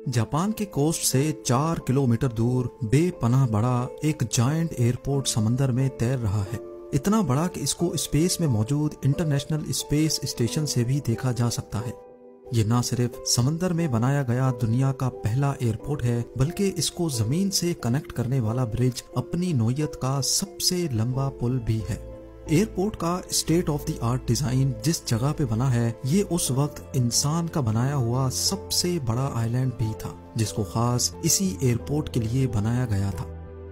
Japan के coast से 4 kilometre दूर बेपनाह बड़ा एक जायंट एयरपोर्ट समंदर में तैर रहा है। इतना बड़ा कि इसको स्पेस में मौजूद इंटरनेशनल स्पेस स्टेशन से भी देखा जा सकता है। ये न सिर्फ समंदर में बनाया गया दुनिया का पहला एयरपोर्ट है, बल्कि इसको जमीन से कनेक्ट करने वाला ब्रिज अपनी नौयत का सबसे लंबा पुल भी है। एयरपोर्ट का state of the art design जिस जगह पे बना है, ये उस वक्त इंसान का बनाया हुआ सबसे बड़ा आइलैंड भी था, जिसको खास इसी एयरपोर्ट के लिए बनाया गया था।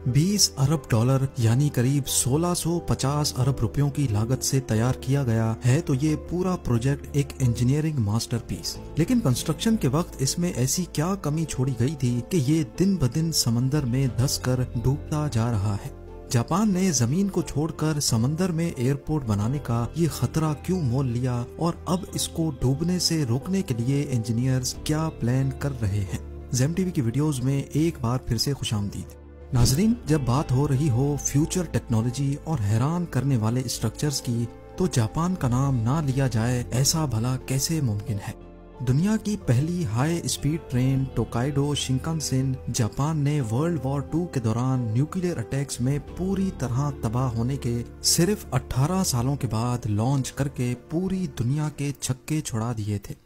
20 अरब डॉलर यानी करीब 1650 अरब रुपयों की लागत से तैयार किया गया है। तो ये पूरा प्रोजेक्ट एक इंजीनियरिंग मास्टरपीस। लेकिन कंस्ट्रक्शन के वक्त इसमें ऐसी क्या कमी छोड़ी गई थी कि ये दिन ब दिन समंदर में धंसकर डूबता जा रहा है। जापान ने जमीन को छोड़कर समंदर में एयरपोर्ट बनाने का ये खतरा क्यों मोल लिया, और अब इसको डूबने से रोकने के लिए इंजीनियर्स क्या प्लान कर रहे हैं। ज़ेम टीवी की वीडियोस में एक बार फिर से खुशामदीद। नाजरीन, जब बात हो रही हो फ्यूचर टेक्नोलॉजी और हैरान करने वाले स्ट्रक्चर्स की, तो जापान का नाम ना लिया जाए ऐसा भला कैसे मुमकिन है। दुनिया की पहली high speed train Tokaido Shinkansen Japan ने वर्ल्ड वॉर 2 के दौरान न्यूक्लियर अटैक्स में पूरी तरह तबाह होने के सिर्फ 18 सालों के बाद लॉन्च करके पूरी दुनिया के छक्के छुड़ा दिए थे।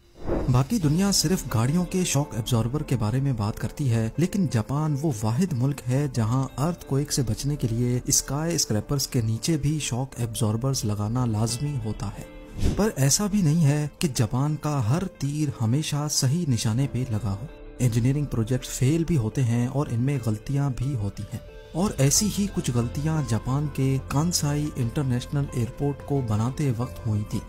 बाकी दुनिया सिर्फ गाड़ियों के शॉक एब्जॉर्बर के बारे में बात करती है, लेकिन जापान वो वाहिद मुल्क है जहां अर्थक्वेक से बचने के लिए स्काई स्क्रैपर्स के नीचे भी शॉक एब्जॉर्बर्स लगाना लाजमी होता है। पर ऐसा भी नहीं है कि जापान का हर तीर हमेशा सही निशाने पे लगा हो। इंजीनियरिंग प्रोजेक्ट फेल भी होते हैं और इनमें गलतियां भी होती हैं, और ऐसी ही कुछ गलतियां जापान के कांसाई इंटरनेशनल एयरपोर्ट को बनाते वक्त हुई थी।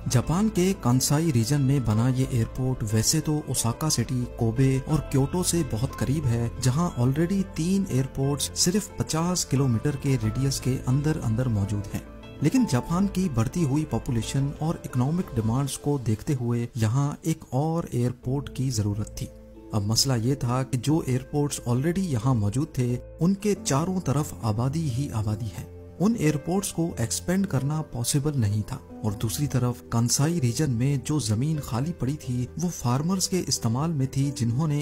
जापान के कांसाई रीजन में बना ये एयरपोर्ट वैसे तो ओसाका सिटी, कोबे और क्योटो से बहुत करीब है, जहां ऑलरेडी 3 एयरपोर्ट्स सिर्फ 50 किलोमीटर के रेडियस के अंदर अंदर मौजूद हैं। लेकिन जापान की बढ़ती हुई पॉपुलेशन और इकोनॉमिक डिमांड्स को देखते हुए यहाँ एक और एयरपोर्ट की जरूरत थी। अब मसला ये था कि जो एयरपोर्ट्स ऑलरेडी यहाँ मौजूद थे, उनके चारों तरफ आबादी ही आबादी है। उन एयरपोर्ट्स को एक्सपेंड करना पॉसिबल नहीं था, और दूसरी तरफ कांसाई रीजन में जो जमीन खाली पड़ी थी वो फार्मर्स के इस्तेमाल में थी, जिन्होंने